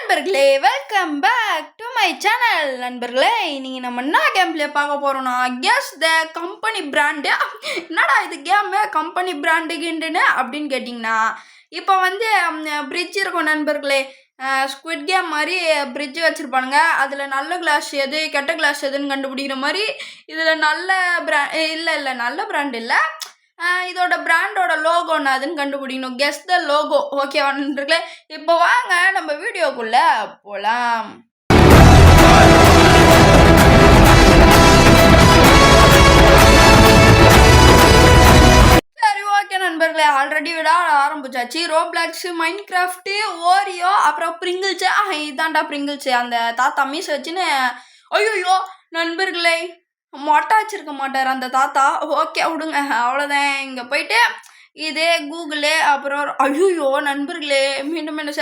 நண்பர்களே welcome back to my channel. நண்பர்களே இன்னைக்கு நம்ம என்ன கேம் பிளே பார்க்க போகிறோம்னா கெஸ் த கம்பெனி பிராண்டு. என்னடா இது கேமு கம்பெனி பிராண்டுக்குன்னு அப்படின்னு கேட்டிங்கன்னா, இப்போ வந்து பிரிட்ஜ் இருக்கும் நண்பர்களே. ஸ்குவிட் கேம் மாதிரி பிரிட்ஜ் வச்சுருப்பானுங்க. அதில் நல்ல கிளாஸ் எது கெட்ட கிளாஸ் எதுன்னு கண்டுபிடிக்கிற மாதிரி இதில் நல்ல இல்லை நல்ல பிராண்ட் இல்லை, இதோட பிராண்டோட லோகோ அதுன்னு கண்டுபிடிக்கணும். Guess the logo. ஓகேவா நண்பர்களே? இப்போ வாங்க நம்ம வீடியோக்குள்ள போகலாம். சரி ஓகே நண்பர்களே, ஆல்ரெடி விட ஆரம்பிச்சாச்சு. ரோப்ளாக்ஸ், மைண்ட் கிராஃப்ட், ஓரியோ, அப்புறம் பிரிங்கிள்ஸ். இதாண்டா பிரிங்கிள்ஸ். அந்த தாத்தா மீஸ் வச்சுன்னு. ஐயோ நண்பர்களே, மொட்டை வச்சிருக்க மாட்டார் அந்த தாத்தா. ஓகே விடுங்க, அவ்வளோதான். இங்கே போயிட்டு இதே கூகுளு, அப்புறம் ஐயோ நண்பர்களே மீண்டும் என்ன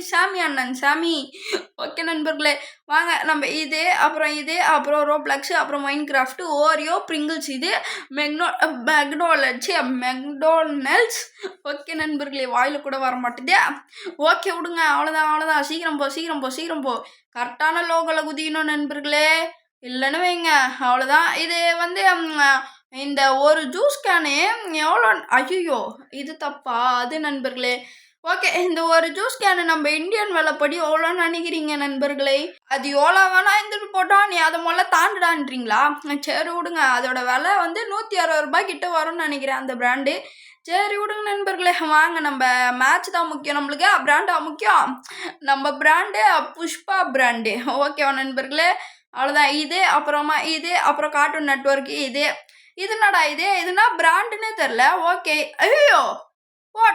சாமி அண்ணன் சாமி. ஓகே நண்பர்களே, வாங்க நம்ம இது அப்புறம் ரோப்ளாக்ஸ், அப்புறம் மைண்ட் கிராஃப்ட், ஓரியோ, பிரிங்கிள்ஸ், இது மெக்டோனல்ட்ஸ். ஓகே நண்பர்களே, வாயில் கூட வர மாட்டேதே. ஓகே விடுங்க, அவ்வளோதான். சீக்கிரம் போ. கரெக்டான லோகோவில் குதிக்கணும் நண்பர்களே, இல்லைன்னு வைங்க அவ்வளோதான். இது வந்து இந்த ஒரு ஜூஸ் கேனு எவ்வளோ? ஐயோ இது தப்பா? அது நண்பர்களே. ஓகே, இந்த ஒரு ஜூஸ் கேனு நம்ம இந்தியன் விலைப்படி எவ்வளோன்னு நினைக்கிறீங்க நண்பர்களே? அது எவ்வளோ வேணா இருந்துட்டு போட்டோம், நீ அதை முதல்ல தாண்டுடான்றீங்களா? சரி விடுங்க, அதோட விலை வந்து 160 ரூபாய் கிட்ட வரும்னு நினைக்கிறேன் அந்த பிராண்டு. சரி விடுங்க நண்பர்களே, வாங்க நம்ம மேட்ச் தான் முக்கியம் நம்மளுக்கு, பிராண்டா முக்கியம். நம்ம பிராண்டு புஷ்பா பிராண்டு. ஓகேவா நண்பர்களே? அவ்வளோதான். அப்புறம் கார்ட்டூன் நெட்வொர்க், இதுனடா இதுனா பிராண்டுன்னே தெரில. ஓகே. ஐயோ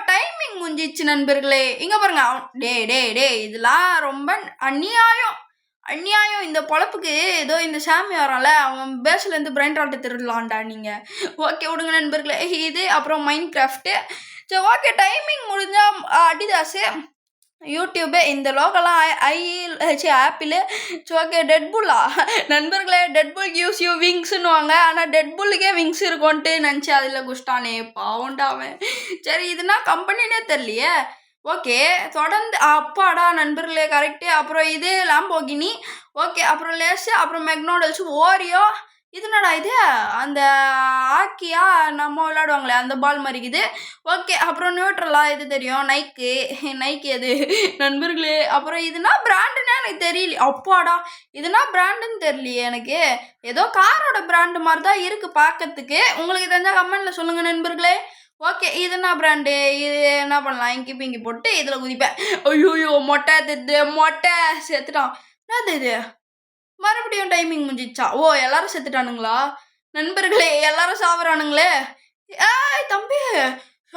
டைமிங் முடிஞ்சிச்சு நண்பர்களே. இங்கே பாருங்க. டே இதெல்லாம் ரொம்ப அநியாயம். இந்த பொழப்புக்கு ஏதோ இந்த சாமி வரான்ல, அவன் பேஸ்லேருந்து பிரைன் ராட்டை திருடலான்டா நீங்கள். ஓகே விடுங்க நண்பர்களே. அப்புறம் மைண்ட் கிராஃப்ட்டு. சரி ஓகே, டைமிங் முடிஞ்சால் அடிதாஸு, யூடியூபு, இந்த லோகெல்லாம் ஆப்பிள். ஓகே, டெட்புல்லா நண்பர்களே. டெட்புல் கிவ்ஸ் யூ விங்ஸ்ன்னுவாங்க, ஆனால் டெட்புல்லுக்கே விங்ஸ் இருக்கும்ன்ட்டு நினச்சி அதில் குஷ்டானே பாவண்டாவன். சரி, இதுனா கம்பெனினே தெரியலையே. ஓகே, தொடர்ந்து அப்பாடா நண்பர்களே கரெக்டு. அப்புறம் இது லாம்போகினி. ஓகே, அப்புறம் லேஸு, அப்புறம் மெக்டோனல்ட்ஸ், ஓரியோ. இதுனடா இது? அந்த ஹாக்கியா நம்ம விளையாடுவாங்களே அந்த பால் மாதிரிக்குது. ஓகே, அப்புறம் நியூட்ரலா, இது தெரியும். நைக்கு எது நண்பர்களே. அப்புறம் இதுனா பிராண்டுன்னு எனக்கு தெரியல. அப்பாடா, இதுனா பிராண்டுன்னு தெரியலையே எனக்கு. ஏதோ காரோட பிராண்டு மாதிரி தான் இருக்குது பார்க்கறதுக்கு. உங்களுக்கு தெரிஞ்சால் கமெண்ட்டில் சொல்லுங்கள் நண்பர்களே. ஓகே, இதுனா பிராண்டு. இது என்ன பண்ணலாம்? இங்கி போட்டு இதில் குதிப்பேன். ஐயோ மொட்டை சேர்த்துட்டான். என்னது இது? மறுபடியும் டைமிங் முடிஞ்சிச்சா? எல்லாரும் செத்துட்டானுங்களா நண்பர்களே? எல்லாரும் சாப்பிட்றானுங்களே. தம்பி,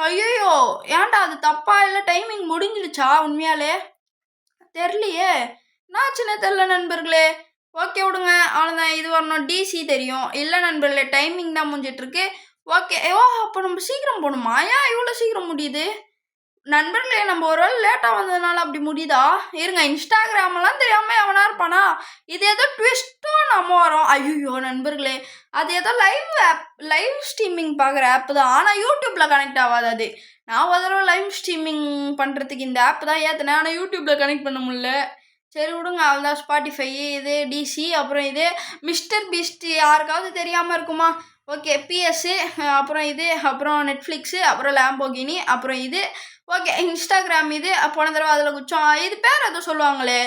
ஐயோ ஏன்டா அது தப்பா இல்லை டைமிங் முடிஞ்சிடுச்சா? உண்மையாலே தெரியலையே, என்னாச்சுன்னே தெரில நண்பர்களே. ஓகே விடுங்க, அவ்வளோதான். இது வரணும். டிசி தெரியும். இல்லை நண்பர்களே, டைமிங் தான் முடிஞ்சிட்ருக்கு. ஓகே, அப்போ நம்ம சீக்கிரம் போகணுமா? ஏன் இவ்வளோ சீக்கிரம் முடியுது நண்பர்களே? நம்ம ஒரு வேளை லேட்டாக வந்ததுனால அப்படி முடியுதா? இருங்க, இன்ஸ்டாகிராமெல்லாம் தெரியாமல் எவனா இருப்பானா? இது ஏதோ ட்விஸ்ட்டும் நம்ம வரோம். ஐயோ நண்பர்களே, அது ஏதோ லைவ் ஸ்ட்ரீமிங் பார்க்குற ஆப் தான், ஆனால் யூடியூப்பில் கனெக்ட் ஆகாது. அது நான் ஒரு தடவை லைவ் ஸ்ட்ரீமிங் பண்ணுறதுக்கு இந்த ஆப் தான் ஏற்றினேன், ஆனால் யூடியூப்பில் கனெக்ட் பண்ண முடியல. சரி விடுங்க, அவ்வளோதான். ஸ்பாட்டிஃபை, இது டிசி, அப்புறம் இது மிஸ்டர் பீஸ்ட். யாருக்காவது தெரியாமல் இருக்குமா? ஓகே, பிஎஸ்ஸு, அப்புறம் நெட்ஃப்ளிக்ஸு, அப்புறம் லேம்போகினி, அப்புறம் இது. Okay, Instagram. இது போன தடவை அதில் குச்சோம். இது பேர் எதுவும் சொல்லுவாங்களே.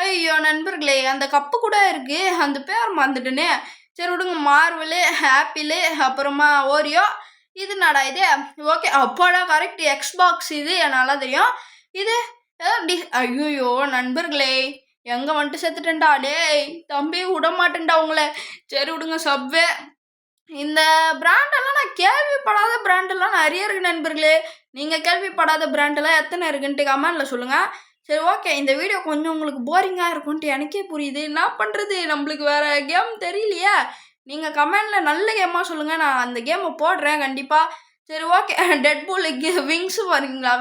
ஐயோ நண்பர்களே, அந்த கப்பு கூட இருக்குது, அந்த பேர் மறந்துட்டுனே. சரி விடுங்க. மார்வலு, ஆப்பிளு, அப்புறமா ஓரியோ. இது நடா இது? ஓகே, அப்பாடா கரெக்ட். எக்ஸ்பாக்ஸ், இது நல்லா தெரியும். இது ஐயோ நண்பர்களே, எங்கே வந்துட்டு செத்துட்டேன்டா. டேய் தம்பி, விட மாட்டேன்டா உங்களை. சரி விடுங்க. சப்வே. இந்த பிராண்டெல்லாம் நான் கேள்விப்படாத பிராண்டெல்லாம் நிறைய இருக்குது நண்பர்களே. நீங்கள் கேள்விப்படாத பிராண்டெல்லாம் எத்தனை இருக்குன்ட்டு கமெண்டில் சொல்லுங்கள். சரி ஓகே, இந்த வீடியோ கொஞ்சம் உங்களுக்கு போரிங்காக இருக்கும்ன்ட்டு எனக்கே புரியுது. என்ன பண்ணுறது, நம்மளுக்கு வேறு கேம் தெரியலையே. நீங்கள் கமெண்டில் நல்ல கேமாக சொல்லுங்கள், நான் அந்த கேமை போடுறேன் கண்டிப்பாக. சரி ஓகே, டெட்புல்லுக்கு விங்ஸு வரீங்களா?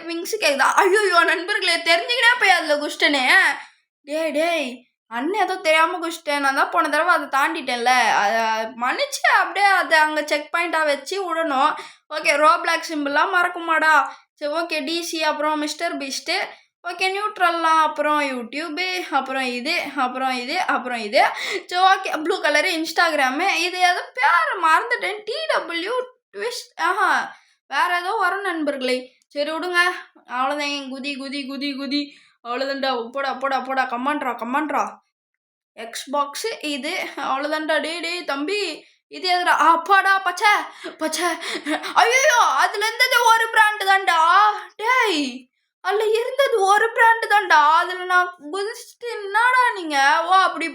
விங்ஸு கேட்குதா? ஐயோ நண்பர்களே, தெரிஞ்சுக்கினே போய் அதில் குஷ்டனே. டேய் அண்ணன் ஏதோ தெரியாமல் குஷ்டேன். நான் தான் போன தடவை அதை தாண்டிட்டேன்ல, அதை மன்னிச்சு அப்படியே அதை அங்கே செக் பாயிண்ட்டாக வச்சு விடணும். ஓகே, ரோப்ளாக் சிம்பிளாக மறக்குமாடா? சரி ஓகே, டிசி, அப்புறம் மிஸ்டர் பீஸ்ட்டு. ஓகே நியூட்ரல்லாம், அப்புறம் யூடியூபு, அப்புறம் இது, அப்புறம் இது, அப்புறம் இது. சரி ஓகே ப்ளூ கலரு இன்ஸ்டாகிராமு. இது ஏதோ பேர் மறந்துட்டேன். டிடபிள்யூ ட்விஸ்ட் வேற ஏதோ வரும் நண்பர்களே. சரி விடுங்க. அவ்வளோதான். குதி குதி குதி குதி அவ்வளோதான்டா. போடா போடா போடா கமாண்ட்ரா கமாண்ட்ரா. எக்ஸ்பாக்ஸு இது அவ்வளோதான்டா. டேய் தம்பி இது எதுடா? அப்பாடா பச்சை பச்சை. ஐயோ அதுல இருந்தது ஒரு பிராண்டு தான்டா. டேய் அதில் இருந்தது ஒரு பிராண்டு தான்டா. அதில் நான் குதிச்சுட்டு என்னடா நீங்கள் அப்படி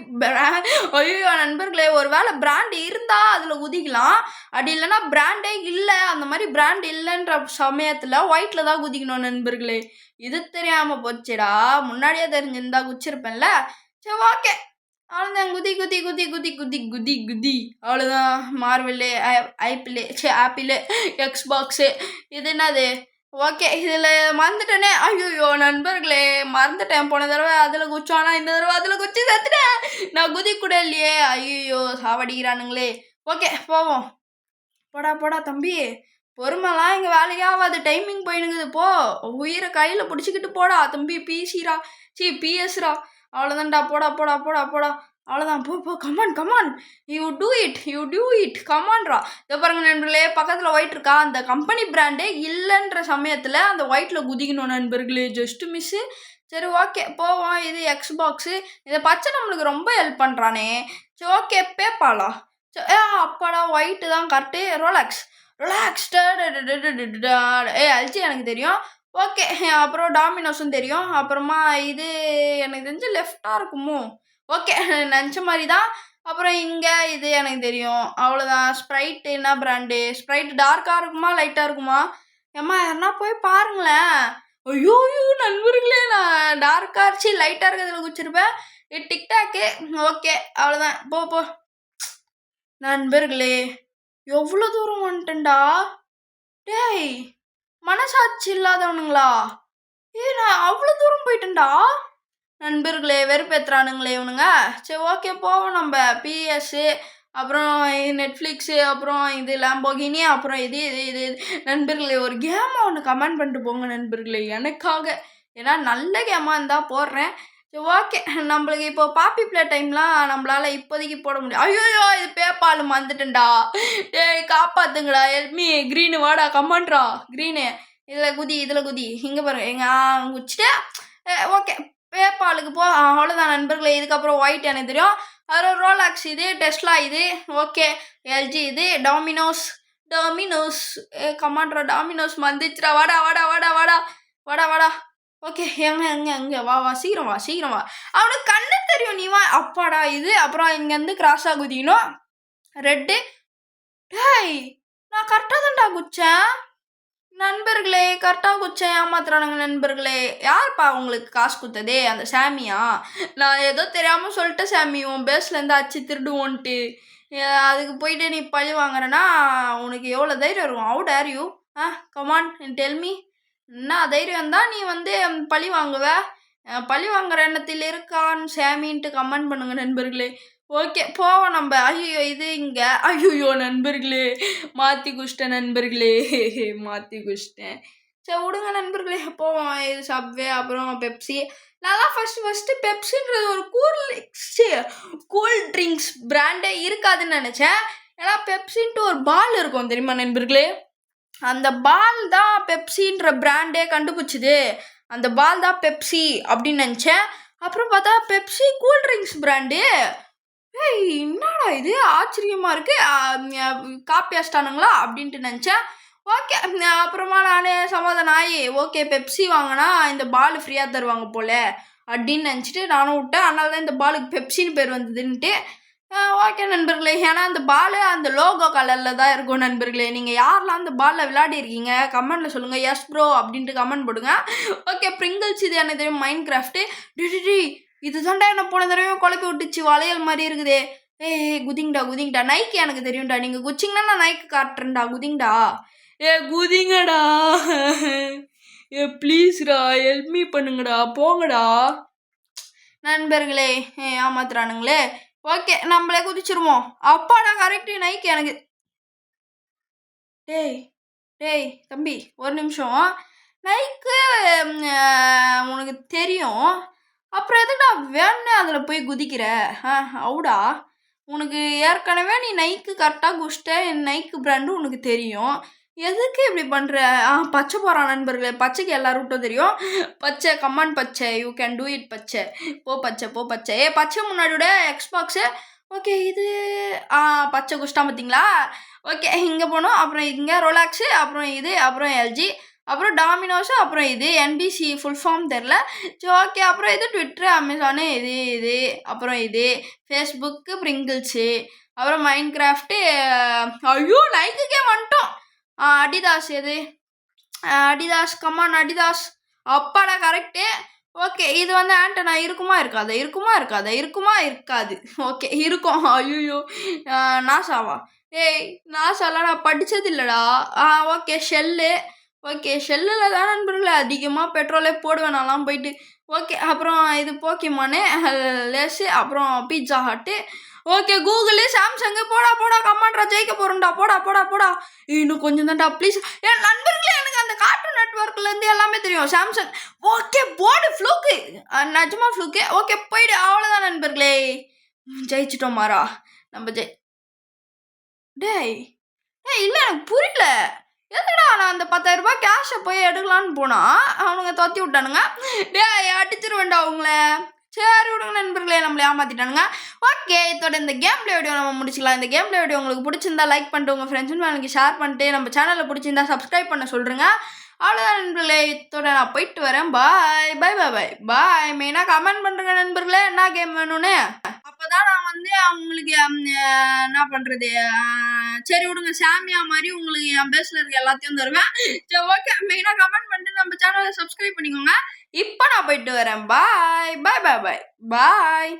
ஐயோ நண்பர்களே, ஒரு வேளை பிராண்டு இருந்தால் அதில் குதிக்கலாம். அப்படி இல்லைன்னா பிராண்டே இல்லை. அந்த மாதிரி பிராண்ட் இல்லைன்ற சமயத்தில் ஒயிட்டில் தான் குதிக்கணும் நண்பர்களே. இது தெரியாமல் போச்சுடா. முன்னாடியே தெரிஞ்சிருந்தா குதிச்சிருப்பேன்ல. சரி ஓகே அவ்வளோதான். குதி குதி குதி குதி குதி குதி குதி அவ்வளோதான். மார்வெல்லு, ஆப்பிளு, எக்ஸ்பாக்ஸு. இது என்னது? ஓகே இதில் மறந்துட்டேனே. ஐயோ நண்பர்களே மறந்துட்டேன். போன தடவை அதில் குச்சோன்னா இந்த தடவை அதில் குச்சி செத்துட்டேன். நான் குதி கூட இல்லையே. ஐயோ சாவடிக்கிறானுங்களே. ஓகே போவோம். போடா போடா தம்பி, பொறுமைலாம் இங்கே வேலையாகாது. டைமிங் போயினுங்குது. போ உயிரை கையில் பிடிச்சிக்கிட்டு போடா தம்பி. பிசிரா பிஎஸ்ரா. அவ்வளோதான்டா. போடா போடா போடா போடா அவ்வளோதான். போ கமான் யூ டூ இட் கமான்ரா. இதை பாருங்க நண்பர்களே, பக்கத்தில் ஒயிட் இருக்கா. அந்த கம்பெனி பிராண்டே இல்லைன்ற சமயத்தில் அந்த ஒயிட்டில் குதிக்கணும் நண்பர்களே. Just miss. சரி ஓகே போவோம். இது எக்ஸ்பாக்ஸு. இதை பச்சை நம்மளுக்கு ரொம்ப ஹெல்ப் பண்ணுறானே. சரி ஓகே பேப்பாலா. அப்பாடா ஒயிட்டு தான் கரெக்டு. ரோலாக்ஸ் எல்ஜி எனக்கு தெரியும். ஓகே அப்புறம் டாமினோஸும் தெரியும். அப்புறமா இது எனக்கு தெரிஞ்சு லெஃப்டாக இருக்குமோ. ஓகே நினச்ச மாதிரி தான். அப்புறம் இங்கே இது எனக்கு தெரியும். அவ்வளோதான். ஸ்ப்ரைட்டு என்ன பிராண்டு? ஸ்ப்ரைட் டார்க்காக இருக்குமா லைட்டாக இருக்குமா? ஏம்மா யாருன்னா போய் பாருங்களேன். ஐயோ நண்பர்களே, நான் டார்க்காக இருந்துச்சு லைட்டாக இருக்கிறதுல குச்சிருப்பேன். டிக்டாக்கு. ஓகே அவ்வளோதான். போ நண்பர்களே, எவ்வளோ தூரம் வந்துட்டேன்டா. டேய் மனசாட்சி இல்லாதவனுங்களா? நான் அவ்வளோ தூரம் போயிட்டேன்டா. நண்பர்களே வெறுப்பேற்றுறானுங்களே இவனுங்க. சரி ஓகே போவோம் நம்ம. பிஎஸ்ஸு, அப்புறம் நெட்ஃப்ளிக்ஸு, அப்புறம் இது லாம்போகினி, அப்புறம் இது இது இது நண்பர்களே ஒரு கேமை ஒன்று கமெண்ட் பண்ணிட்டு போங்க நண்பர்களே எனக்காக. ஏன்னா நல்ல கேமாக இருந்தால் போடுறேன். சரி ஓகே நம்மளுக்கு இப்போ பாப்பி ப்ளே டைம்லாம் நம்மளால் இப்போதைக்கு போட முடியும். ஐயோ இது பேப்பால் மறந்துட்டேன்டா. டேய் காப்பாற்றுங்கடா. எல்மி க்ரீனு வாடா கமாண்ட்ரா. க்ரீனு இதில் குதி இங்கே பாருங்க எங்கள் குச்சிட்டு. ஓகே பேப்பாலுக்கு போ. அவ்வளோதான் நண்பர்களே. இதுக்கப்புறம் ஒயிட் எனக்கு தெரியும். அப்புறம் ரோலாக்ஸ் இது, டெஸ்லா இது, ஓகே எல்ஜி இது, டாமினோஸ் கமாண்ட்ரா. டாமினோஸ் வந்துச்சுடா. வாடா ஓகே எங்கே வா சீக்கிரம் வா. அவனுக்கு கண்ணு தெரியும். நீ வா. அப்பாடா இது. அப்புறம் இங்கேருந்து கிராஸாக குதிக்கணும். ரெட்டு. டேய் நான் கரெக்டாக தான்டா குச்சேன் நண்பர்களே. கரெக்டாக குச்சேன். ஏமாத்துறானுங்க நண்பர்களே. யார்ப்பா உங்களுக்கு காசு கொடுத்ததே? அந்த சாமியா? நான் ஏதோ தெரியாமல் சொல்லிட்டேன் சாமி. உன் பேஸ்லேருந்து அச்சு திருடுவோன்ட்டு. அதுக்கு போயிட்டு நீ பழி வாங்குறேன்னா உனக்கு எவ்வளோ தைரியம் இருக்கும்? How dare you? Come on tell me. என்ன தைரியம் தான் நீ பழி வாங்குவ? பழி வாங்குற எண்ணத்தில் இருக்கான்னு சாமின்ட்டு கமெண்ட் பண்ணுங்க நண்பர்களே. ஓகே போவோம் நம்ம. ஐயோ இது இங்கே. ஐயோ நண்பர்களே மாற்றி குச்சிட்டேன். சரி விடுங்க நண்பர்களே போவோம். இது சப்வே, அப்புறம் பெப்சி. நான் தான் ஃபஸ்ட்டு பெப்சின்றது ஒரு கூல் ட்ரிங்க்ஸ் பிராண்டே இருக்காதுன்னு நினச்சேன். ஏன்னா பெப்சின்ட்டு ஒரு பால் இருக்கும் தெரியுமா நண்பர்களே? அந்த பால் தான் பெப்சின்ற பிராண்டே கண்டுபிடிச்சிது. அந்த பால் தான் பெப்சி அப்படின்னு நினச்சேன். அப்புறம் பார்த்தா பெப்சி கூல் ட்ரிங்க்ஸ் பிராண்டு. என்னடா இது ஆச்சரியமாக இருக்குது. காப்பி அடிச்சிட்டானுங்களா அப்படின்ட்டு நினச்சேன். ஓகே அப்புறமா நானே சமாதானம் ஆகி ஓகே பெப்சி வாங்கினா இந்த பால் ஃப்ரீயாக தருவாங்க போல் அப்படின்னு நினச்சிட்டு நானும் விட்டேன். அதனால தான் இந்த பாலுக்கு பெப்சின்னு பேர் வந்ததுன்ட்டு. ஓகே நண்பர்களே. ஏன்னா அந்த பால் அந்த லோகோ கலரில் தான் இருக்கும் நண்பர்களே. நீங்கள் யாரெல்லாம் அந்த பாலில் விளையாடி இருக்கீங்க கமெண்டில் சொல்லுங்கள். எஸ் ப்ரோ அப்படின்ட்டு கமெண்ட் போடுங்க. ஓகே ப்ரிங்கிள்ஸ் இது எனக்கு தெரியும். Mind craft. இது தான்டா என்ன போன தடவை குழப்பி விட்டுச்சு. வளையல் மாதிரி இருக்குதே. குதிங்கடா. நைக்கு எனக்கு தெரியும்டா. நீங்கள் குச்சிங்கன்னா நான் நைக்கு காட்டுறேன்டா. குதிங்கடா. குதிங்கடா. ப்ளீஸ்டா ஹெல்ப் மீ பண்ணுங்கடா. போங்கடா நண்பர்களே. ஏமாத்துறானுங்களே. ஓகே நம்மளே குதிச்சிருவோம். அப்பாடா கரெக்டு நைக்கு எனக்கு. டேய் தம்பி ஒரு நிமிஷம். நைக்கு உனக்கு தெரியும். அப்புறம் எதுக்குடா வேணும்னே அதில் போய் குதிக்கிற? அவுடா உனக்கு ஏற்கனவே நீ நைக்கு கரெக்டாக குடிச்சிட்ட. நைக்கு பிராண்டு உனக்கு தெரியும். எதுக்கு இப்படி பண்ணுற? பச்சை போகிறான் நண்பர்களே. பச்சைக்கு எல்லா ரூட்டும் தெரியும். பச்சை கமான் பச்சை, யூ கேன் டூ இட் பச்சை. போ பச்சை போ பச்சை. பச்சை முன்னாடியோட எக்ஸ்பாக்ஸு. ஓகே இது பச்சை குஷ்டா பார்த்தீங்களா? ஓகே இங்கே போனோம். அப்புறம் இங்கே ரோலாக்ஸு, அப்புறம் இது, அப்புறம் எல்ஜி, அப்புறம் டாமினோஸு, அப்புறம் இது என்பிசி ஃபுல் ஃபார்ம் தெரில. சரி ஓகே. அப்புறம் இது ட்விட்ரு, அமேசானு, இது அப்புறம் இது ஃபேஸ்புக்கு, ப்ரிங்கிள்ஸு, அப்புறம் மைண்ட் கிராஃப்ட்டு. ஐயோ நைக்குக்கே வந்துட்டோம். அடிதாஸ் எது? Adidas come on Adidas. அப்பாடா கரெக்டு. ஓகே இது வந்து ஆண்டனா இருக்குமா இருக்காது? இருக்குமா இருக்காது? ஓகே இருக்கும். ஐயோ நாசாவா? ஏய் நாசாலாம் நான் படித்தது இல்லைடா. Okay shell. ஓகே ஷெல்லில் தான் நண்பர்களே அதிகமாக பெட்ரோலே போடுவேன் நான்லாம் போயிட்டு. ஓகே அப்புறம் இது போக்கிமானு, லேஸு, அப்புறம் pizza hut. Okay Google, Samsung. போடா கமாண்ட்ரா ஜெயிக்க போகிறோம்டா. போடா இன்னும் கொஞ்சம் தான்டா ப்ளீஸ். என் நண்பர்களே எனக்கு அந்த கார்ட்டூன் நெட்ஒர்க்லேருந்து எல்லாமே தெரியும். சாம்சங். Okay board ஃப்ளூக்கு. நிஜமா ஃப்ளூக்கு. ஓகே போயிடு. அவ்வளோதான் நண்பர்களே. ஜெயிச்சிட்டோம் மாறா. நம்ம டேய் இல்லை எனக்கு புரியல. எதுடா நான் அந்த 10,000 ரூபாய் கேஷை போய் எடுக்கலான்னு போனா அவனுங்க தொத்தி விட்டானுங்க. டேய் அடிச்சிருவேன்டா அவங்கள. சரி விடுங்க நண்பர்களே, நம்மளை ஏமாத்திட்டானுங்க. ஓகே இதோட இந்த கேம் பிளே வீடியோ நம்ம முடிச்சிக்கலாம். இந்த கேம் பிளே வீடியோ உங்களுக்கு பிடிச்சிருந்தா லைக் பண்ணிட்டு உங்கள் ஃப்ரெண்ட்ஸ் மேலே ஷேர் பண்ணிட்டு நம்ம சேனலில் பிடிச்சிருந்தா சப்ஸ்கிரைப் பண்ண சொல்கிறேங்க. அவ்வளோதான் நண்பர்களே, இதோட நான் போயிட்டு வரேன். பாய். மெயினாக கமெண்ட் பண்ணுறேங்க நண்பர்களே என்ன கேம் வேணும்னு. அப்போதான் நான் வந்து அவங்களுக்கு என்ன பண்ணுறது. சரி விடுங்க, சாமியா மாதிரி உங்களுக்கு என் பேஸில் இருக்க எல்லாத்தையும் தருவேன். சரி ஓகே மெயினாக கமெண்ட் பண்ணிட்டு நம்ம சேனலை சப்ஸ்கிரைப் பண்ணிக்கோங்க. இப்போ நான் போயிட்டு வரேன். பாய்.